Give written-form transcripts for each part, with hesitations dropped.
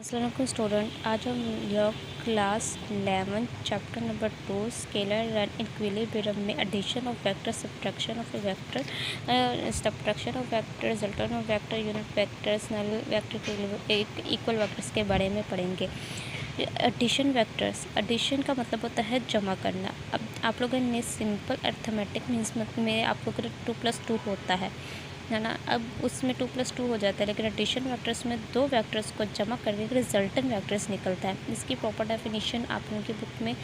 अस्सलाम वालेकुम स्टूडेंट, आज हम योग class 11 chapter number 2 scalar and equilibrium में addition of vector, subtraction of vector, subtraction of vector, resultant of vector, unit vectors, null vector, equal vectors के बारे में पढ़ेंगे। एडिशन वेक्टर्स, एडिशन का मतलब होता है जमा करना। अब आप लोगों ने सिंपल अर्थमेटिक मीन्स में आप लोगों का 2+2 होता है ना। अब उसमें 2+2 हो जाता है, लेकिन एडिशन वेक्टर्स में दो वेक्टर्स को जमा करने के रिजल्टेंट वेक्टर्स निकलता है। इसकी प्रॉपर डेफिनेशन आप लोगों की बुक में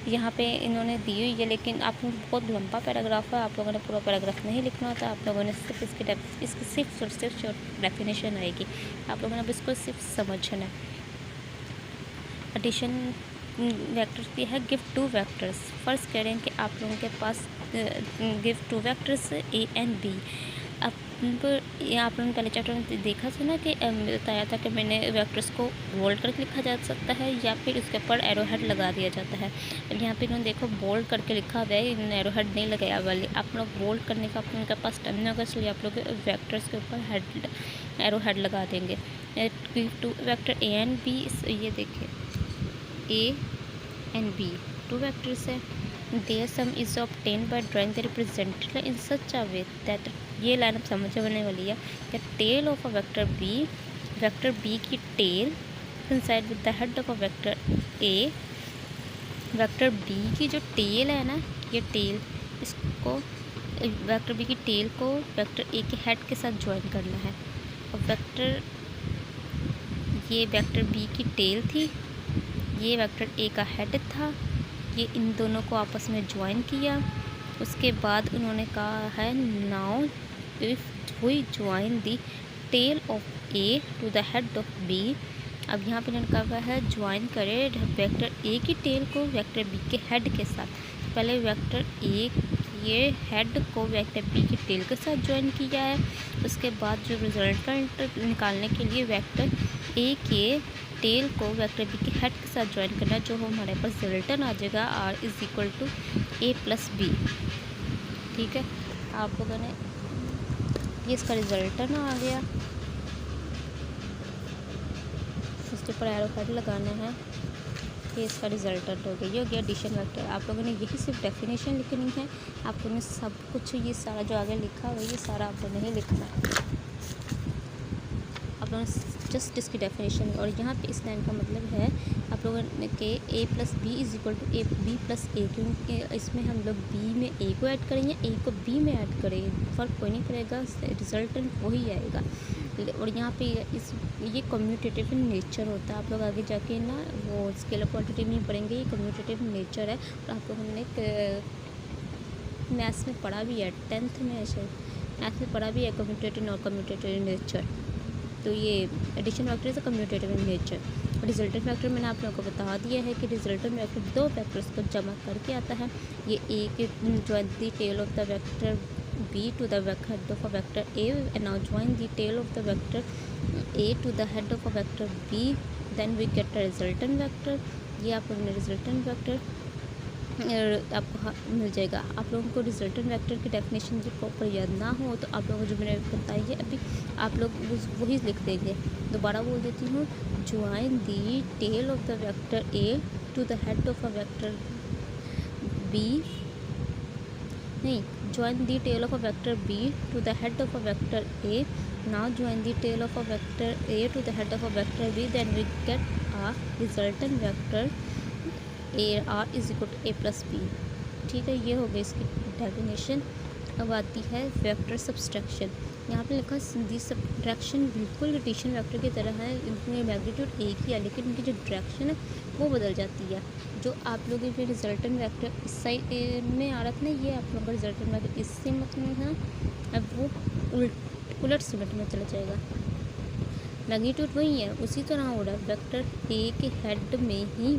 यहाँ पे इन्होंने दी हुई है, लेकिन आप लोगों को बहुत लंबा पैराग्राफ है, आप लोगों ने पूरा पैराग्राफ नहीं लिखना होता। आप लोगों ने सिर्फ इसकी सिर्फ डेफिनेशन आएगी, आप लोगों ने अब इसको सिर्फ समझना है। एडिशन वेक्टर्स की है गिव टू वेक्टर्स। फर्स्ट कह रहे हैं कि आप लोगों के पास give two vectors A and B. अब आप लोगों ने पहले चैप्टर में देखा था ना कि बताया था कि मैंने वेक्टर्स को बोल्ड करके लिखा जा सकता है या फिर उसके ऊपर एरो हेड लगा दिया जाता है। अब यहाँ पे इन्होंने देखो बोल्ड करके लिखा हुआ है, इन्होंने एरो हेड नहीं लगाया वाले। आप लोग बोल्ड करने का उनके पास टाइम नहीं होगा, इसलिए आप लोग वेक्टर्स के ऊपर हेड एरो हेड लगा देंगे। Two vector A and B, ये देखिए A and B two vectors है। Their sum is obtained by drawing the represented in such a way that, ये लाइन अब समझ होने वाली है कि tail of a vector B की tail coincide with the head of a vector A. Vector B की जो टेल है ना, ये टेल, इसको वेक्टर बी की टेल को वेक्टर ए के हेड के साथ ज्वाइन करना है। और ये वेक्टर बी की टेल थी, ये वेक्टर ए का हेड था, ये इन दोनों को आपस में ज्वाइन किया। उसके बाद उन्होंने कहा है now if we join the tail of A to the head of B. अब यहाँ पे उन्होंने कहा है ज्वाइन करे वेक्टर ए की टेल को वेक्टर बी के हेड के साथ। पहले वेक्टर ए ये हेड को वेक्टर बी की टेल के साथ ज्वाइन किया है। उसके बाद जो रिजल्टेंट निकालने के लिए वेक्टर ए के टेल को वेक्टर बी के हेड के साथ ज्वाइन करना है, जो हमारे पास रिजल्टेंट आ जाएगा R is equal to A plus B. ठीक है, आप लोगों ने ये इसका रिजल्टेंट आ गया, इसके ऊपर एरो हेड लगाना है, ये इसका रिजल्टेंट हो गया। ये हो गया एडिशन वेक्टर। आप लोगों ने यही सिर्फ डेफिनेशन लिखनी है, आप लोगों ने सब कुछ ये सारा जो आगे लिखा हुआ है ये सारा आप लोगों ने लिखना है। आप लोगों ने जस्ट इसकी डेफिनेशन, और यहाँ पे इस लाइन का मतलब है आप लोगों ने के A plus B is equal to A B plus A, क्योंकि इसमें हम लोग बी में ए को ऐड करेंगे, ए को बी में ऐड करेंगे, फ़र्क कोई नहीं करेगा, रिजल्टेंट वही आएगा। और यहाँ पे ये कम्यूटेटिव नेचर होता है। आप लोग आगे जाके ना वो स्केलर क्वांटिटी नहीं पढ़ेंगे, ये कम्यूटेटिव नेचर है। और आप लोगों ने मैथ्स में पढ़ा भी है, 10th में ऐसे मैथ्स में पढ़ा भी है कम्यूटेटिव और कम्यूटेटिव नेचर। तो ये addition vector is commutative in nature. Resultant vector मैंने आप लोगों को बता दिया है कि रिजल्टेंट वेक्टर दो वेक्टर्स को जमा करके आता है। ये ए के join the tail of the vector B to the head of a vector A, and now join the tail of the vector A to the head of a vector B, then we get a resultant vector. ये आप लोगों ने resultant vector आपको मिल जाएगा। आप लोगों को resultant vector की डेफिनेशन जो प्रॉपर याद ना हो तो आप लोगों को जो मैंने बताई है अभी आप लोग वही लिख देंगे। दोबारा बोल देती हूँ, join the tail of the vector A to the head of a vector B, नहीं, join the tail of a vector B to the head of a vector A. Now join the tail of a vector A to the head of a vector B, then we get a resultant vector A R is equal to A plus B. ठीक है, ये हो गई इसकी definition. अब आती है vector subtraction. यहाँ पे लिखा दी सब्ट्रैक्शन बिल्कुल एडिशन वेक्टर की तरह है, इनकी मैग्नीट्यूड एक ही है, लेकिन इनकी जो डायरेक्शन है वो बदल जाती है। जो आप लोग फिर रिजल्टेंट वेक्टर इस साइड में आ रहा था ना, ये आप लोगों का रिजल्टेंट वेक्टर इससे मतलब है, अब वो उलट सिमट में चला जाएगा। मैग्नीट्यूड वही है, उसी तरह हो रहा है, वेक्टर ए के हेड में ही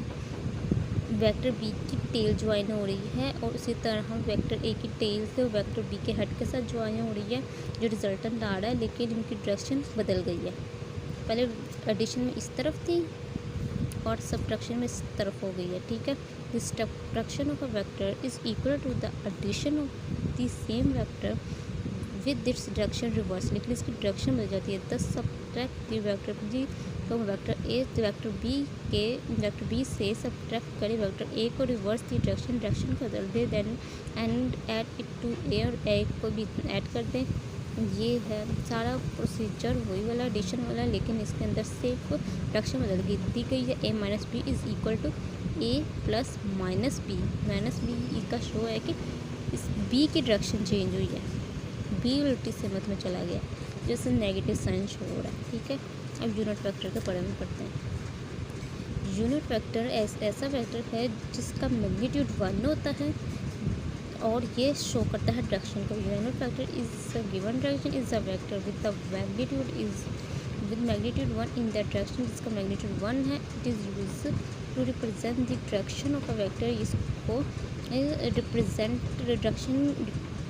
वेक्टर बी की टेल ज्वाइन हो रही है, और उसी तरह वेक्टर ए की टेल से वेक्टर बी के हेड के साथ ज्वाइन हो रही है। जो रिजल्टेंट आ रहा है, लेकिन इनकी डायरेक्शन बदल गई है। पहले एडिशन में इस तरफ थी और सब्ट्रैक्शन में इस तरफ हो गई है। ठीक है, the subtraction of a vector is equal to the addition of the same vector with its direction reverse, लेकिन इसकी डायरेक्शन बदल जाती है। द सब्ट्रैक्ट द वेक्टर दी तो वेक्टर बी से सब्ट्रैक्ट करें वेक्टर ए को, रिवर्स दी डायरेक्शन को बदल दे, then and add it to A और ए को भी ऐड कर दें। ये है सारा प्रोसीजर वही वाला एडिशन वाला, लेकिन इसके अंदर सिर्फ डायरेक्शन बदल दी गई है। A minus B is equal to A plus minus B का शो है कि इस बी की डायरेक्शन चेंज हुई है, बी उल्टी सिमत में चला गया, जैसे नेगेटिव साइन शो हो रहा है। ठीक है, अब यूनिट वेक्टर के बारे में पढ़ते हैं। यूनिट वेक्टर ऐसा वेक्टर है जिसका मैग्नीट्यूड 1 होता है और ये शो करता है डायरेक्शन को। Unit vector is a given direction is a vector with the magnitude 1 in that direction, जिसका मैग्नीट्यूड 1 है। It is use to represent the direction of a vector. इसको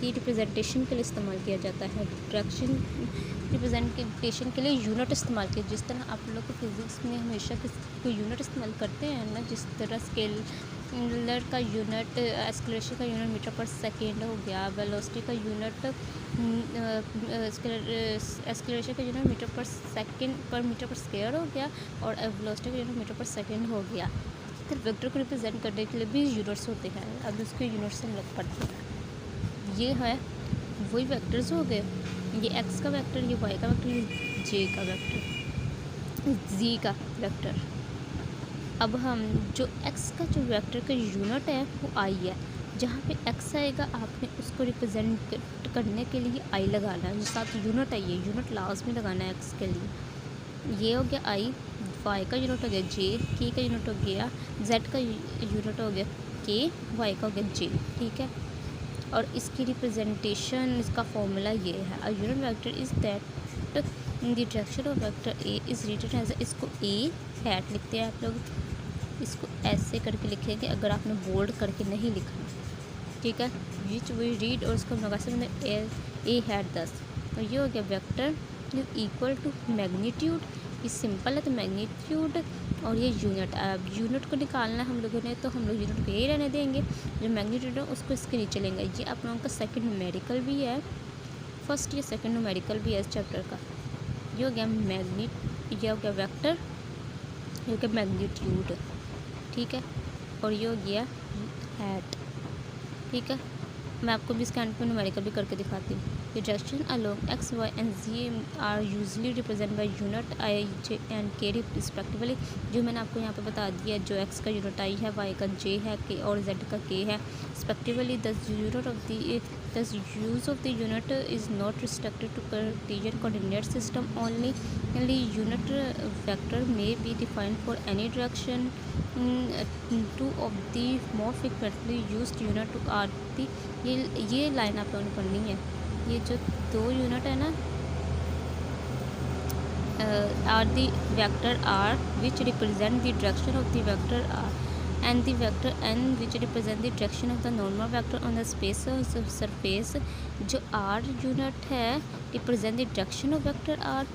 रिप्रेजेंटेशन के लिए इस्तेमाल किया जाता है। डायरेक्शन रिप्रेजेंटेशन के लिए यूनिट इस्तेमाल किया, जिस तरह आप लोग को फिजिक्स में हमेशा कोई यूनिट इस्तेमाल करते हैं ना, जिस तरह स्केलर का यूनिट, एक्सेलरेशन का यूनिट मीटर पर सेकेंड हो गया, वेलोसिटी का यूनिट एक्सेलरेशन का यूनिट मीटर पर स्क्वायर हो गया, और वेलोसिटी का यूनिट मीटर पर सेकेंड हो गया। फिर वेक्टर को रिप्रेजेंट करने के लिए भी यूनिट्स होते हैं। अब उसके यूनिट्स हम लोग पढ़ते हैं। ये है वही वेक्टर्स हो गए, ये एक्स का वेक्टर, ये वाई का वेक्टर, ये जे का वेक्टर, जी का वेक्टर। अब हम जो एक्स का जो वेक्टर का यूनिट है वो आई है। जहाँ पे एक्स आएगा आपने उसको रिप्रेजेंट करने के लिए आई लगाना है, साथ यूनिट है, ये यूनिट लास्ट में लगाना है एक्स के लिए। ये हो गया आई, वाई का यूनिट हो गया जे, के का यूनिट हो गया जेड, का यूनिट हो गया के, वाई का हो गया जे। ठीक है, और इसकी रिप्रेजेंटेशन, इसका फॉर्मूला ये है। A unit vector is that in the direction of vector A is written as, इसको ए हैट लिखते हैं आप लोग, इसको ऐसे करके लिखेंगे अगर आपने बोल्ड करके नहीं लिखना। ठीक है, विच वी रीड, और इसको लगा सकते ए हैट 10। तो ये हो गया vector is equal to magnitude, ये सिंपल है तो मैग्नीट्यूड, और ये यूनिट। अब यूनिट को निकालना है हम लोगों ने, तो हम लोग यूनिट को यही रहने देंगे, जो मैग्नीट्यूड है उसको इसके नीचे लेंगे। ये आप लोगों का सेकंड न्यूमेरिकल भी है, फर्स्ट ये सेकंड न्यूमेरिकल भी है इस चैप्टर का। ये हो गया ये हो गया वेक्टर, ये हो गया मैग्नीट्यूड। ठीक है, और ये हो गया हैट। ठीक है, मैं आपको भी इसका एंड पे न्यूमेरिकल भी करके दिखाती हूँ। The direction along x, y and z are usually represented by unit i, j and k respectively। जो मैंने आपको यहाँ पे बता दिया, जो x का यूनिट i है, y का j है, k और z का k है respectively। The use of the unit is not restricted to Cartesian coordinate system only. Unit vector may be defined for any direction. Two of the more frequently used unit are the, ये line आप लोगों ने पढ़नी है। ये जो दो unit है ना, R the vector R which represent the direction of the vector R, and the vector N which represent the direction of the normal vector on the space surface. जो आर यूनिट है represent the direction of vector R,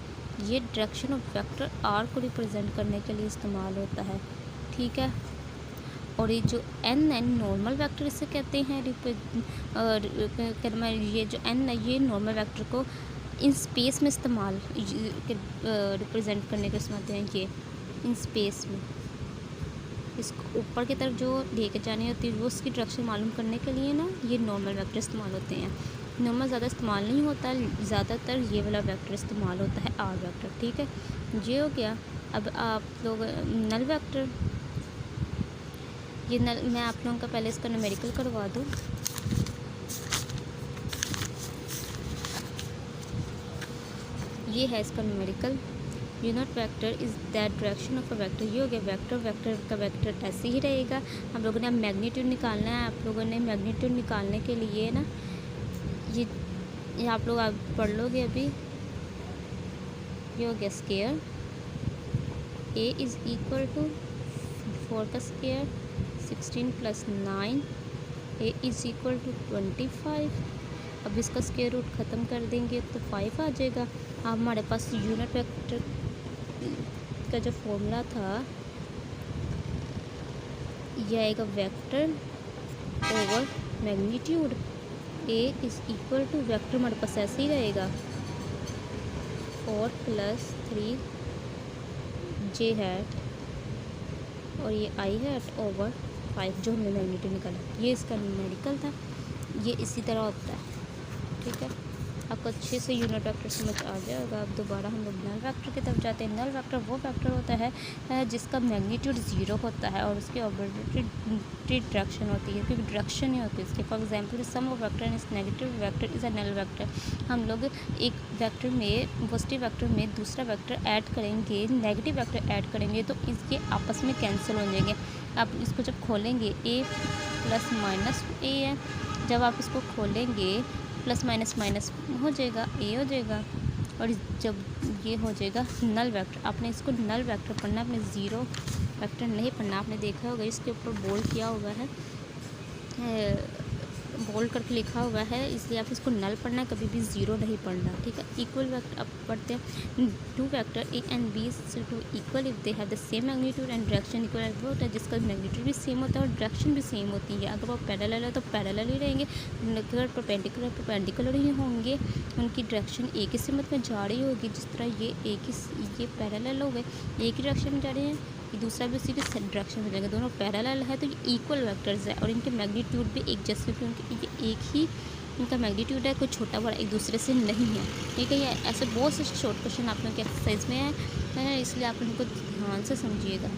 ये direction of vector R को represent करने के लिए इस्तेमाल होता है। ठीक है, और ये जो एन नॉर्मल वेक्टर इसे कहते हैं। ये जो एन है ये नॉर्मल वेक्टर को इन स्पेस में इस्तेमाल रिप्रेजेंट करने के इस्तेमाल हैं। ये इन स्पेस में इसको ऊपर की तरफ जो लेके जानी होती है वो उसकी डायरेक्शन मालूम करने के लिए ना ये नॉर्मल वेक्टर इस्तेमाल होते हैं। नॉर्मल ज़्यादा इस्तेमाल नहीं होता है, ज़्यादातर ये वाला वेक्टर इस्तेमाल होता है, आर वेक्टर। ठीक है, ये हो गया। अब आप लोग नल वेक्टर, ये नल, मैं आप लोगों का पहले इसका न्यूमेरिकल करवा दूँ। ये है इसका numerical. Unit vector is that direction of a vector. ये हो गया वेक्टर, वेक्टर का वेक्टर ऐसे ही रहेगा। हम लोगों ने मैग्नीट्यूड निकालना है। आप लोगों ने मैग्नीट्यूड निकालने के लिए ना ये आप लोग आप पढ़ लोगे अभी। ये हो गया square, A is equal to 4 का square 16 + 9, A is equal to 25। अब इसका स्क्वायर रूट ख़त्म कर देंगे तो 5 आ जाएगा। अब हमारे पास यूनिट वेक्टर का जो फॉर्मूला था यह आएगा vector over magnitude. A is equal to vector हमारे पास ऐसे ही रहेगा 4 + 3 जे हैट और ये आई हैट ओवर 5 जो हमने मैग्नीट्यूड निकाला, ये इसका न्यूमेरिकल था। ये इसी तरह होता है, ठीक है। आपको अच्छे से यूनिट वेक्टर समझ आ जाएगा। अब दोबारा हम लोग नल वेक्टर की तरफ जाते हैं। नल वेक्टर वो वेक्टर होता है जिसका मैग्नीट्यूड 0 होता है और उसकी ऑर्बिटरी डायरेक्शन होती है, क्योंकि डायरेक्शन नहीं होती इसके। For example sum of vector and negative vector is a null vector. हम लोग एक वेक्टर में पॉजिटिव वेक्टर में दूसरा वेक्टर ऐड करेंगे, नेगेटिव वेक्टर ऐड करेंगे तो इसके आपस में कैंसिल हो जाएंगे। आप इसको जब खोलेंगे ए प्लस माइनस ए है, जब आप इसको खोलेंगे प्लस माइनस माइनस हो जाएगा, ए हो जाएगा। और जब ये हो जाएगा नल वेक्टर, आपने इसको नल वेक्टर पढ़ना, आपने ज़ीरो वेक्टर नहीं पढ़ना। आपने देखा होगा इसके ऊपर बोल्ड किया हुआ है, बोल्ड करके लिखा हुआ है, इसलिए आप इसको नल पढ़ना है, कभी भी ज़ीरो नहीं पढ़ना, ठीक है। इक्वल वेक्टर अब पढ़ते हैं। Two vector A and B to equal if they have the same magnitude and direction equal. वो होता है जिसका मैग्नीट्यूड भी सेम होता है और डायरेक्शन भी सेम होती है। अगर वो पैरेलल है तो पैरेलल ही रहेंगे, अगर परपेंडिकुलर ही होंगे, उनकी डायरेक्शन एक ही सिमत में जा रही होगी। जिस तरह ये पैरेलल हो गए, एक ही डायरेक्शन में जा रहे हैं, दूसरा भी उसी के डायरेक्शन में जाएगा, दोनों पैरेलल है तो ये इक्वल वेक्टर्स है और इनके मैग्नीट्यूड भी एक जैसे, क्योंकि ये एक ही इनका मैग्नीट्यूड है, कोई छोटा बड़ा एक दूसरे से नहीं है, ठीक है। ये ऐसे बहुत से शॉर्ट क्वेश्चन आप लोगों के एक्सरसाइज में है, इसलिए आप उनको ध्यान से समझिएगा,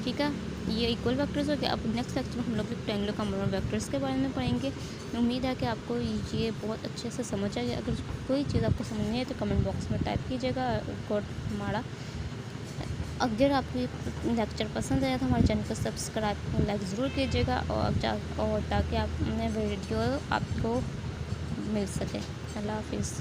ठीक है। ये इक्वल वेक्टर्स हो गया। अब नेक्स्ट लेक्चर में हम लोग रेक्टेंगुलर कॉम्पोनेंट वेक्टर्स के बारे में पढ़ेंगे। उम्मीद है कि आपको ये बहुत अच्छे से समझ आ गया। अगर कोई चीज़ आपको समझ नहीं है तो कमेंट बॉक्स में टाइप कीजिएगा कोड हमारा। अगर आपको ये लेक्चर पसंद आया तो हमारे चैनल को सब्सक्राइब लाइक ज़रूर कीजिएगा और ताकि आप वीडियो आपको मिल सके। अल्लाह हाफिज़।